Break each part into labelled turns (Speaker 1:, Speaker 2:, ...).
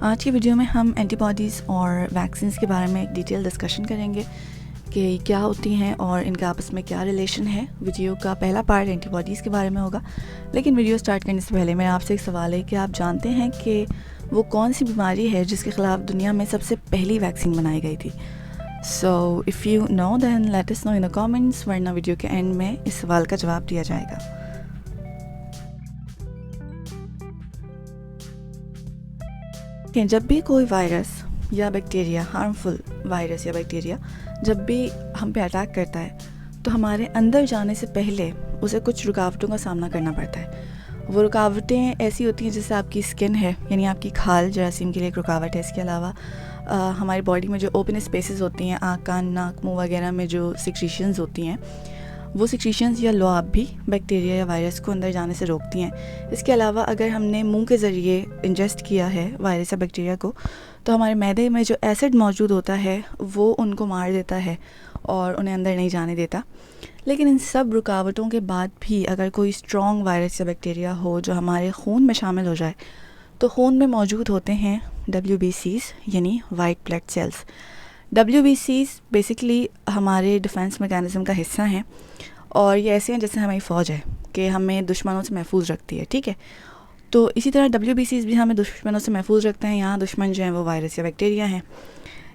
Speaker 1: آج کی ویڈیو میں ہم اینٹی باڈیز اور ویکسینز کے بارے میں ایک ڈیٹیل ڈسکشن کریں گے کہ کیا ہوتی ہیں اور ان کا آپس میں کیا ریلیشن ہے. ویڈیو کا پہلا پارٹ اینٹی باڈیز کے بارے میں ہوگا، لیکن ویڈیو سٹارٹ کرنے سے پہلے میرا آپ سے ایک سوال ہے کہ آپ جانتے ہیں کہ وہ کون سی بیماری ہے جس کے خلاف دنیا میں سب سے پہلی ویکسین بنائی گئی تھی؟ So if you know then let us know in the comments, ورنہ ویڈیو کے اینڈ میں اس سوال کا جواب دیا جائے گا. کہ جب بھی کوئی وائرس یا بیکٹیریا، ہارمفل وائرس یا بیکٹیریا جب بھی ہم پہ اٹیک کرتا ہے تو ہمارے اندر جانے سے پہلے اسے کچھ رکاوٹوں کا سامنا کرنا پڑتا ہے. وہ رکاوٹیں ایسی ہوتی ہیں جیسے آپ کی اسکن ہے، یعنی آپ کی کھال جراثیم کے لیے ایک رکاوٹ ہے. اس کے علاوہ ہماری باڈی میں جو اوپن اسپیسز ہوتی ہیں، آنکھ، کان، ناک، منہ وغیرہ میں جو سیکریشنز ہوتی ہیں، وہ سیکریشنز یا لعاب بھی بیکٹیریا یا وائرس کو اندر جانے سے روکتی ہیں. اس کے علاوہ اگر ہم نے منہ کے ذریعے انجسٹ کیا ہے وائرس یا بیکٹیریا کو، تو ہمارے معدے میں جو ایسڈ موجود ہوتا ہے وہ ان کو مار دیتا ہے اور انہیں اندر نہیں جانے دیتا. لیکن ان سب رکاوٹوں کے بعد بھی اگر کوئی اسٹرانگ وائرس یا بیکٹیریا ہو جو ہمارے خون میں شامل ہو جائے، تو خون میں موجود ہوتے ہیں WBCs یعنی white blood cells. WBCs basically ہمارے ڈیفینس میکینزم کا حصہ ہیں، اور یہ ایسے ہیں جیسے ہماری فوج ہے کہ ہمیں دشمنوں سے محفوظ رکھتی ہے. ٹھیک ہے، تو اسی طرح WBCs بھی ہمیں دشمنوں سے محفوظ رکھتے ہیں. یہاں دشمن جو ہیں وہ وائرس یا بیکٹیریا ہیں.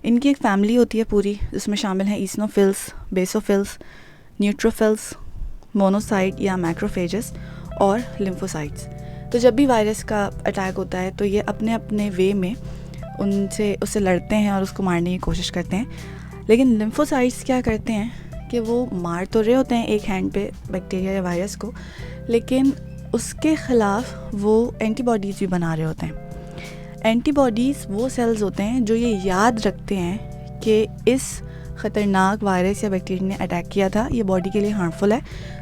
Speaker 1: ان کی ایک فیملی ہوتی ہے پوری، جس میں شامل ہیں ایسنوفلس، بیسوفلس، نیوٹروفلس، مونوسائٹ یا میکروفیجز اور لمفوسائٹس. تو جب بھی وائرس کا اٹیک ہوتا ہے تو یہ اپنے اپنے وے میں اس سے لڑتے ہیں اور اس کو مارنے کی کوشش کرتے ہیں. لیکن لمفوسائٹس کیا کرتے ہیں کہ وہ مار تو رہے ہوتے ہیں ایک ہینڈ پہ بیکٹیریا یا وائرس کو، لیکن اس کے خلاف وہ اینٹی باڈیز بھی بنا رہے ہوتے ہیں. اینٹی باڈیز وہ سیلز ہوتے ہیں جو یہ یاد رکھتے ہیں کہ اس خطرناک وائرس یا بیکٹیریا نے اٹیک کیا تھا، یہ باڈی کے لیے ہارمفل ہے،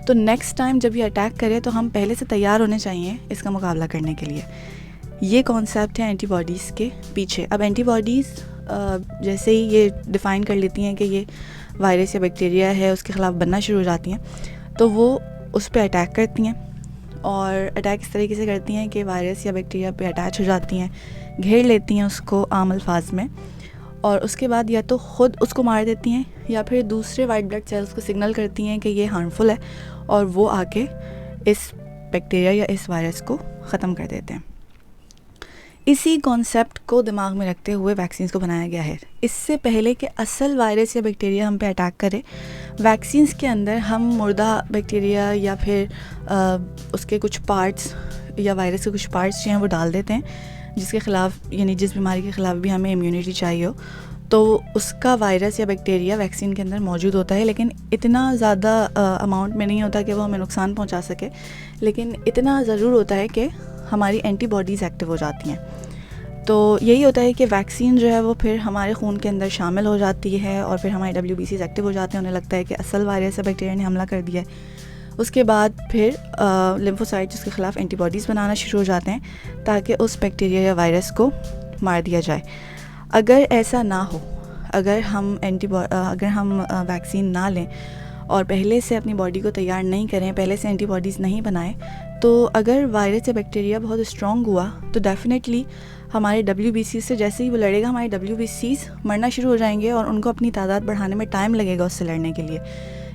Speaker 1: تو نیکسٹ ٹائم جب یہ اٹیک کرے تو ہم پہلے سے تیار ہونے چاہیے اس کا مقابلہ کرنے کے لیے. یہ کانسیپٹ ہے اینٹی باڈیز کے پیچھے. اب اینٹی باڈیز جیسے ہی یہ ڈیفائن کر لیتی ہیں کہ یہ وائرس یا بیکٹیریا ہے، اس کے خلاف بننا شروع ہو جاتی ہیں، تو وہ اس پہ اٹیک کرتی ہیں. اور اٹیک اس طریقے سے کرتی ہیں کہ وائرس یا بیکٹیریا پہ اٹیچ ہو جاتی ہیں، گھیر لیتی ہیں اس کو عام الفاظ میں، اور اس کے بعد یا تو خود اس کو مار دیتی ہیں یا پھر دوسرے وائٹ بلڈ سیلز کو سگنل کرتی ہیں کہ یہ ہارمفل ہے، اور وہ آ کے اس بیکٹیریا یا اس وائرس کو ختم کر دیتے ہیں. اسی کانسیپٹ کو دماغ میں رکھتے ہوئے ویکسینز کو بنایا گیا ہے. اس سے پہلے کہ اصل وائرس یا بیکٹیریا ہم پہ اٹیک کرے، ویکسینز کے اندر ہم مردہ بیکٹیریا یا پھر اس کے کچھ پارٹس یا وائرس کے کچھ پارٹس جو ہیں وہ ڈال دیتے ہیں، جس کے خلاف، یعنی جس بیماری کے خلاف بھی ہمیں امیونٹی چاہیے ہو، تو اس کا وائرس یا بیکٹیریا ویکسین کے اندر موجود ہوتا ہے. لیکن اتنا زیادہ اماؤنٹ میں نہیں ہوتا کہ وہ ہمیں نقصان پہنچا سکے، لیکن اتنا ضرور ہوتا ہے کہ ہماری اینٹی باڈیز ایکٹیو ہو جاتی ہیں. تو یہی ہوتا ہے کہ ویکسین جو ہے وہ پھر ہمارے خون کے اندر شامل ہو جاتی ہے، اور پھر ہمارے WBCs ایکٹیو ہو جاتے ہیں. انہیں لگتا ہے کہ اصل وائرس یا بیکٹیریا نے حملہ کر دیا ہے. اس کے بعد پھر لمفوسائٹس اس کے خلاف اینٹی باڈیز بنانا شروع ہو جاتے ہیں تاکہ اس بیکٹیریا یا وائرس کو مار دیا جائے. اگر ایسا نہ ہو، اگر ہم ویکسین نہ لیں اور پہلے سے اپنی باڈی کو تیار نہیں کریں، پہلے سے اینٹی باڈیز نہیں بنائیں، تو اگر وائرس یا بیکٹیریا بہت اسٹرانگ ہوا تو ڈیفینیٹلی ہمارے WBCs سے جیسے ہی وہ لڑے گا، ہمارے WBCs مرنا شروع ہو جائیں گے، اور ان کو اپنی تعداد بڑھانے میں ٹائم لگے گا اس سے لڑنے کے لیے.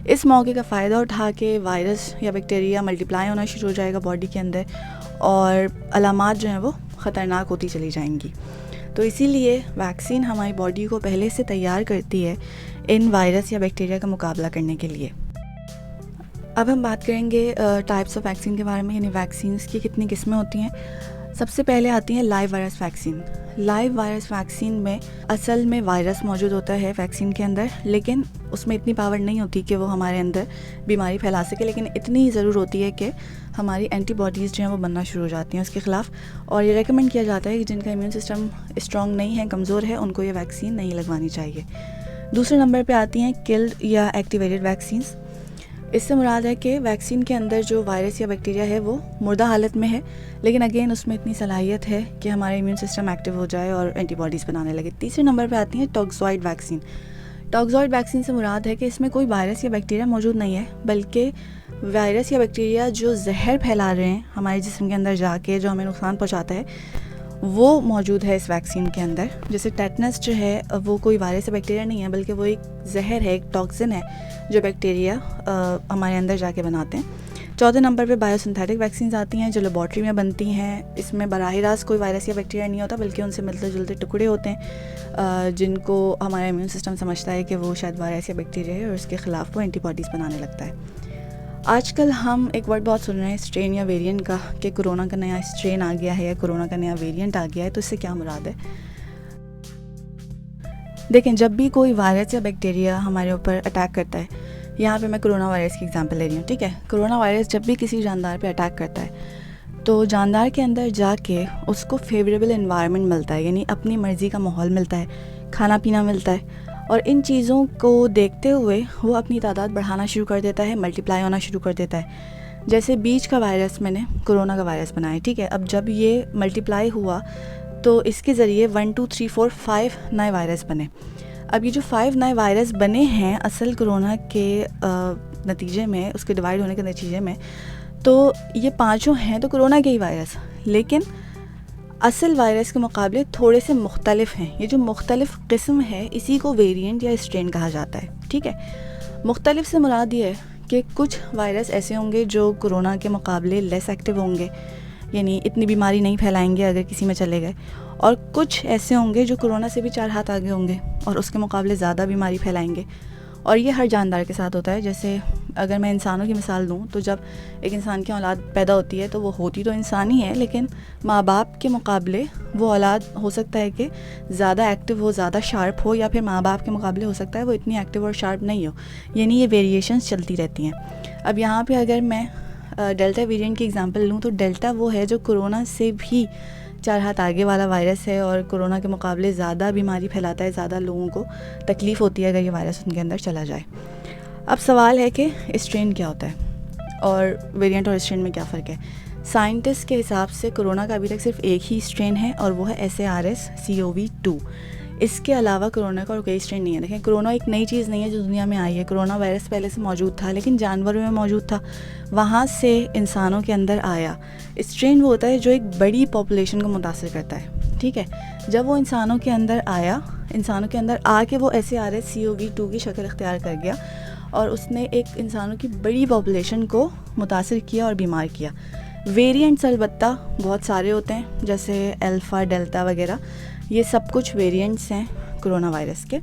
Speaker 1: اس موقع کا فائدہ اٹھا کے وائرس یا بیکٹیریا ملٹیپلائی ہونا شروع ہو جائے گا باڈی کے اندر، اور علامات جو ہیں وہ خطرناک ہوتی چلی جائیں گی. تو اسی لیے ویکسین ہماری باڈی کو پہلے سے تیار کرتی ہے ان وائرس یا بیکٹیریا کا مقابلہ کرنے کے لیے. اب ہم بات کریں گے ٹائپس آف ویکسین کے بارے میں، یعنی ویکسینز کی کتنی قسمیں ہوتی ہیں. سب سے پہلے آتی ہیں live virus vaccine. Live virus vaccine میں اصل میں وائرس موجود ہوتا ہے ویکسین کے اندر، لیکن اس میں اتنی پاور نہیں ہوتی کہ وہ ہمارے اندر بیماری پھیلا سکے، لیکن اتنی ضرور ہوتی ہے کہ ہماری اینٹی باڈیز جو ہیں وہ بننا شروع ہو جاتی ہیں اس کے خلاف. اور یہ ریکمینڈ کیا جاتا ہے کہ جن کا امیون سسٹم اسٹرانگ نہیں ہے، کمزور ہے، ان کو یہ ویکسین نہیں لگوانی چاہیے. دوسرے نمبر پہ آتی ہیں کلڈ یا ایکٹیویٹڈ ویکسینز. اس سے مراد ہے کہ ویکسین کے اندر جو وائرس یا بیکٹیریا ہے وہ مردہ حالت میں ہے، لیکن اگین اس میں اتنی صلاحیت ہے کہ ہمارا امیون سسٹم ایکٹیو ہو جائے اور اینٹی باڈیز بنانے لگے. تیسرے نمبر پہ آتی ہیں ٹاکزوائڈ ویکسین. ٹاکزوائڈ ویکسین سے مراد ہے کہ اس میں کوئی وائرس یا بیکٹیریا موجود نہیں ہے، بلکہ وائرس یا بیکٹیریا جو زہر پھیلا رہے ہیں ہمارے جسم کے اندر جا کے، جو ہمیں نقصان پہنچاتا ہے، وہ موجود ہے اس ویکسین کے اندر. جیسے ٹیٹنس جو ہے وہ کوئی وائرس یا بیکٹیریا نہیں ہے، بلکہ وہ ایک زہر ہے، ایک ٹاکسن ہے جو بیکٹیریا ہمارے اندر جا کے بناتے ہیں. چوتھے نمبر پہ بایو سنتھیٹک ویکسینز آتی ہیں جو لیبارٹری میں بنتی ہیں. اس میں براہ راست کوئی وائرس یا بیکٹیریا نہیں ہوتا، بلکہ ان سے ملتے جلتے ٹکڑے ہوتے ہیں جن کو ہمارا امیون سسٹم سمجھتا ہے کہ وہ شاید وائرس یا بیکٹیریا ہے، اور اس کے خلاف وہ اینٹی باڈیز بنانے لگتا ہے. آج کل ہم ایک ورڈ بہت سن رہے ہیں اسٹرین یا ویریئنٹ کا، کہ کرونا کا نیا اسٹرین آ گیا ہے یا کرونا کا نیا ویریئنٹ آ گیا ہے. تو اس سے کیا مراد ہے؟ دیکھیں، جب بھی کوئی وائرس یا بیکٹیریا ہمارے اوپر اٹیک کرتا ہے، یہاں پہ میں کرونا وائرس کی ایگزامپل لے رہی ہوں، ٹھیک ہے. کرونا وائرس جب بھی کسی جاندار پہ اٹیک کرتا ہے تو جاندار کے اندر جا کے اس کو فیوریبل انوائرمنٹ ملتا ہے، یعنی اپنی مرضی کا ماحول ملتا ہے، کھانا پینا ملتا ہے، اور ان چیزوں کو دیکھتے ہوئے وہ اپنی تعداد بڑھانا شروع کر دیتا ہے، ملٹیپلائی ہونا شروع کر دیتا ہے. جیسے بیچ کا وائرس میں نے کرونا کا وائرس بنایا، ٹھیک ہے. اب جب یہ ملٹیپلائی ہوا تو اس کے ذریعے 1 2 3 4 5 نئے وائرس بنے. اب یہ جو 5 نئے وائرس بنے ہیں اصل کرونا کے نتیجے میں، اس کے ڈیوائڈ ہونے کے نتیجے میں، تو یہ پانچوں ہیں تو کرونا کے ہی وائرس، لیکن اصل وائرس کے مقابلے تھوڑے سے مختلف ہیں. یہ جو مختلف قسم ہے اسی کو ویریئنٹ یا اسٹرین کہا جاتا ہے، ٹھیک ہے. مختلف سے مراد یہ ہے کہ کچھ وائرس ایسے ہوں گے جو کرونا کے مقابلے لیس ایکٹیو ہوں گے، یعنی اتنی بیماری نہیں پھیلائیں گے اگر کسی میں چلے گئے، اور کچھ ایسے ہوں گے جو کرونا سے بھی 4 ہاتھ آگے ہوں گے اور اس کے مقابلے زیادہ بیماری پھیلائیں گے. اور یہ ہر جاندار کے ساتھ ہوتا ہے. جیسے اگر میں انسانوں کی مثال دوں تو جب ایک انسان کی اولاد پیدا ہوتی ہے تو وہ ہوتی تو انسان ہی ہے، لیکن ماں باپ کے مقابلے وہ اولاد ہو سکتا ہے کہ زیادہ ایکٹیو ہو، زیادہ شارپ ہو، یا پھر ماں باپ کے مقابلے ہو سکتا ہے وہ اتنی ایکٹیو اور شارپ نہیں ہو. یعنی یہ ویریشنز چلتی رہتی ہیں. اب یہاں پہ اگر میں ڈیلٹا ویریئنٹ کی ایگزامپل لوں تو ڈیلٹا وہ ہے جو کرونا سے بھی 4 ہاتھ آگے والا وائرس ہے، اور کرونا کے مقابلے زیادہ بیماری پھیلاتا ہے، زیادہ لوگوں کو تکلیف ہوتی ہے اگر یہ وائرس ان کے اندر چلا جائے. اب سوال ہے کہ اسٹرین کیا ہوتا ہے اور ویریئنٹ اور اسٹرین میں کیا فرق ہے. سائنٹسٹ کے حساب سے کرونا کا ابھی تک صرف ایک ہی اسٹرین ہے اور وہ ہے SARS-CoV-2. اس کے علاوہ کرونا کا اور کوئی اسٹرین نہیں ہے. دیکھیں، کرونا ایک نئی چیز نہیں ہے جو دنیا میں آئی ہے. کرونا وائرس پہلے سے موجود تھا، لیکن جانوروں میں موجود تھا، وہاں سے انسانوں کے اندر آیا. اسٹرین وہ ہوتا ہے جو ایک بڑی پاپولیشن کو متاثر کرتا ہے، ٹھیک ہے. جب وہ انسانوں کے اندر آیا، انسانوں کے اندر آ کے وہ SARS-CoV-2 کی شکل اختیار کر گیا، اور اس نے ایک انسانوں کی بڑی پاپولیشن کو متاثر کیا اور بیمار کیا. ویریئنٹس البتہ بہت سارے ہوتے ہیں، جیسے الفا، ڈیلٹا وغیرہ، یہ سب کچھ ویریئنٹس ہیں کرونا وائرس کے.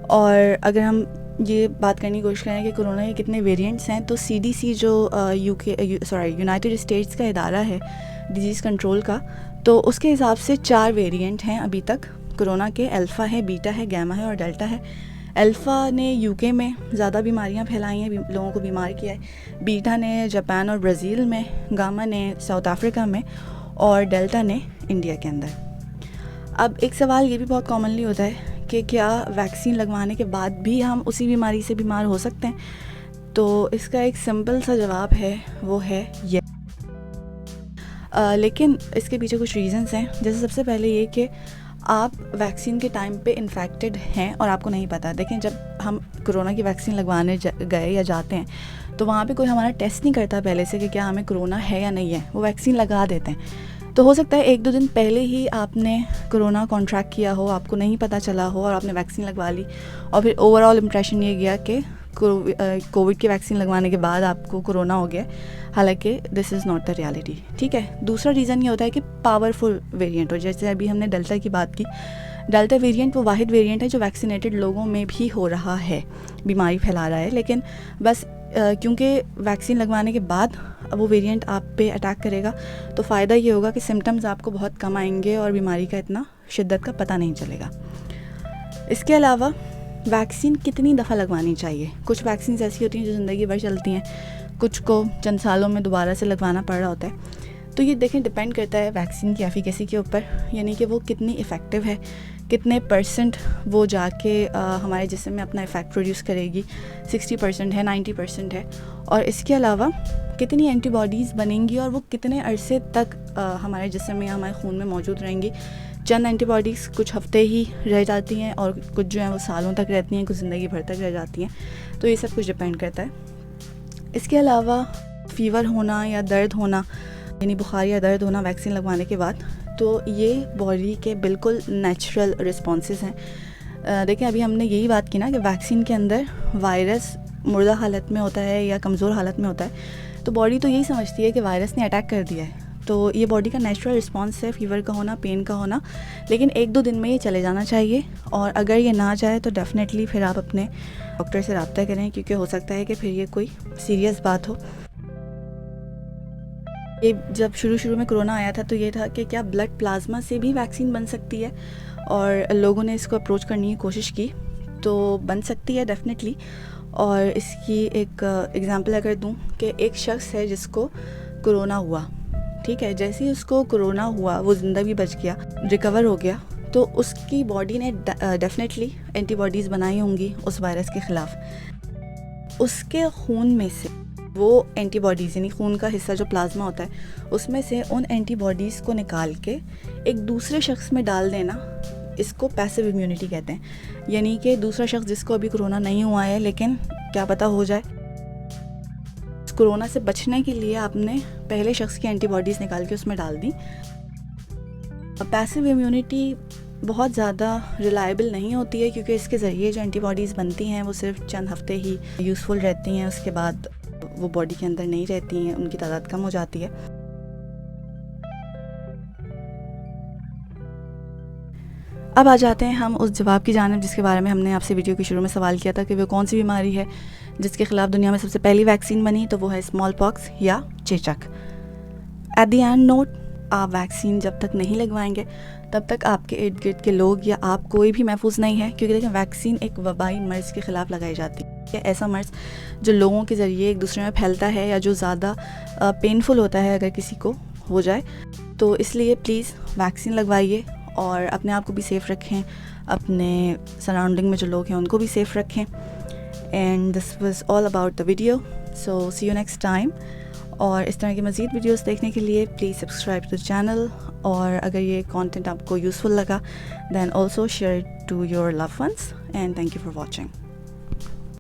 Speaker 1: اور اگر ہم یہ بات کرنے کی کوشش کریں کہ کرونا کے کتنے ویریئنٹس ہیں، تو CDC جو یونائٹڈ اسٹیٹس کا ادارہ ہے ڈیزیز کنٹرول کا، تو اس کے حساب سے 4 ویریئنٹ ہیں ابھی تک کرونا کے. الفا ہے، بیٹا ہے، گیما ہے اور ڈیلٹا ہے. الفا نے UK میں زیادہ بیماریاں پھیلائی ہیں، لوگوں کو بیمار کیا ہے. بیٹا نے جاپان اور برازیل میں، گاما نے ساؤتھ افریقہ میں، اور ڈیلٹا نے انڈیا کے اندر. اب ایک سوال یہ بھی بہت کامنلی ہوتا ہے کہ کیا ویکسین لگوانے کے بعد بھی ہم اسی بیماری سے بیمار ہو سکتے ہیں؟ تو اس کا ایک سمپل سا جواب ہے، وہ ہے یہ. لیکن اس کے پیچھے کچھ ریزنز ہیں. جیسے سب سے پہلے یہ کہ آپ ویکسین کے ٹائم پہ انفیکٹڈ ہیں اور آپ کو نہیں پتہ. دیکھیں، جب ہم کرونا کی ویکسین لگوانے گئے یا جاتے ہیں تو وہاں پہ کوئی ہمارا ٹیسٹ نہیں کرتا پہلے سے کہ کیا ہمیں کرونا ہے یا نہیں ہے، وہ ویکسین لگا دیتے ہیں. تو ہو سکتا ہے 1 2 دن پہلے ہی آپ نے کرونا کانٹریکٹ کیا ہو، آپ کو نہیں پتہ چلا ہو، اور آپ نے ویکسین لگوا لی، اور پھر اوور آل امپریشن یہ گیا کہ کووڈ کی ویکسین لگوانے کے بعد آپ کو کرونا ہو گیا، حالانکہ دس از ناٹ دا ریالٹی، ٹھیک ہے. دوسرا ریزن یہ ہوتا ہے کہ پاورفل ویریئنٹ ہو. جیسے ابھی ہم نے ڈیلٹا کی بات کی، ڈیلٹا ویریئنٹ وہ واحد ویریئنٹ ہے جو ویکسینیٹڈ لوگوں میں بھی ہو رہا ہے، بیماری پھیلا رہا ہے. لیکن بس کیونکہ ویکسین لگوانے کے بعد وہ ویریئنٹ آپ پہ اٹیک کرے گا، تو فائدہ یہ ہوگا کہ سمٹمز آپ کو بہت کم آئیں گے اور بیماری کا اتنا شدت کا پتہ نہیں چلے گا. اس کے علاوہ ویکسین کتنی دفعہ لگوانی چاہیے؟ کچھ ویکسینز ایسی ہوتی ہیں جو زندگی بھر چلتی ہیں، کچھ کو چند سالوں میں دوبارہ سے لگوانا پڑ رہا ہوتا ہے. تو یہ دیکھیں ڈپینڈ کرتا ہے ویکسین کی ایفیکیسی کے اوپر، یعنی کہ وہ کتنی افیکٹو ہے، کتنے % وہ جا کے ہمارے جسم میں اپنا افیکٹ پروڈیوس کرے گی. 60% ہے، 90% ہے. اور اس کے علاوہ کتنی اینٹی باڈیز بنیں گی اور وہ کتنے عرصے تک ہمارے جسم میں یا ہمارے خون میں موجود رہیں گی. چند اینٹی باڈیز کچھ ہفتے ہی رہ جاتی ہیں اور کچھ جو ہیں وہ سالوں تک رہتی ہیں، کچھ زندگی بھر تک رہ جاتی ہیں. تو یہ سب کچھ ڈپینڈ کرتا ہے. اس کے علاوہ فیور ہونا یا درد ہونا، یعنی بخار یا درد ہونا ویکسین لگوانے کے بعد تو یہ باڈی کے بالکل نیچرل رسپانسز ہیں. دیکھیں ابھی ہم نے یہی بات کی نا کہ ویکسین کے اندر وائرس مردہ حالت میں ہوتا ہے یا کمزور حالت میں ہوتا ہے, تو باڈی تو یہی سمجھتی ہے کہ وائرس نے اٹیک کر دیا ہے. تو یہ باڈی کا نیچرل رسپانس ہے, فیور کا ہونا, پین کا ہونا, لیکن 1-2 دن میں یہ چلے جانا چاہیے. اور اگر یہ نہ جائے تو ڈیفینیٹلی پھر آپ اپنے ڈاکٹر سے رابطہ کریں, کیونکہ ہو سکتا ہے کہ پھر یہ کوئی سیریس بات ہو. یہ جب شروع میں کرونا آیا تھا تو یہ تھا کہ کیا بلڈ پلازما سے بھی ویکسین بن سکتی ہے, اور لوگوں نے اس کو اپروچ کرنے کی کوشش کی. تو بن سکتی ہے ڈیفینیٹلی. اور اس کی ایک ایگزامپل اگر دوں کہ ایک شخص ہے جس کو کرونا ہوا, ٹھیک ہے, جیسے ہی اس کو کرونا ہوا وہ زندہ بھی بچ گیا, ریکور ہو گیا, تو اس کی باڈی نے ڈیفینیٹلی اینٹی باڈیز بنائی ہوں گی اس وائرس کے خلاف. اس کے خون میں سے وہ اینٹی باڈیز, یعنی خون کا حصہ جو پلازما ہوتا ہے, اس میں سے ان اینٹی باڈیز کو نکال کے ایک دوسرے شخص میں ڈال دینا, اس کو پیسو امیونٹی کہتے ہیں. یعنی کہ دوسرا شخص جس کو ابھی کرونا نہیں ہوا ہے لیکن کیا پتہ ہو جائے, کرونا سے بچنے کے لیے آپ نے پہلے شخص کی اینٹی باڈیز نکال کے اس میں ڈال دیں. پیسو امیونٹی بہت زیادہ ریلائبل نہیں ہوتی ہے, کیونکہ اس کے ذریعے جو اینٹی باڈیز بنتی ہیں وہ صرف چند ہفتے ہی یوزفل رہتی ہیں, اس کے بعد وہ باڈی کے اندر نہیں رہتی ہیں, ان کی تعداد کم ہو جاتی ہے. اب آ جاتے ہیں ہم اس جواب کی جانب جس کے بارے میں ہم نے آپ سے ویڈیو کے شروع میں سوال کیا تھا کہ وہ کون سی بیماری ہے جس کے خلاف دنیا میں سب سے پہلی ویکسین بنی, تو وہ ہے اسمال پاکس یا چیچک. ایٹ دی اینڈ نوٹ, آپ ویکسین جب تک نہیں لگوائیں گے تب تک آپ کے ارد گرد کے لوگ یا آپ کوئی بھی محفوظ نہیں ہے, کیونکہ دیکھیں ویکسین ایک وبائی مرض کے خلاف لگائی جاتی ہے, ایسا مرض جو لوگوں کے ذریعے ایک دوسرے میں پھیلتا ہے یا جو زیادہ پینفل ہوتا ہے اگر کسی کو ہو جائے. تو اس لیے پلیز ویکسین لگوائیے اور اپنے آپ کو بھی سیف رکھیں, اپنے سراؤنڈنگ میں جو لوگ ہیں ان کو بھی سیف رکھیں. And this was all about the video, so see you next time. اور اس طرح کی مزید ویڈیوز دیکھنے کے لیے پلیز سبسکرائب ٹو چینل, اور اگر یہ کانٹینٹ آپ کو یوزفل لگا then also share to your love ones, and thank you for watching.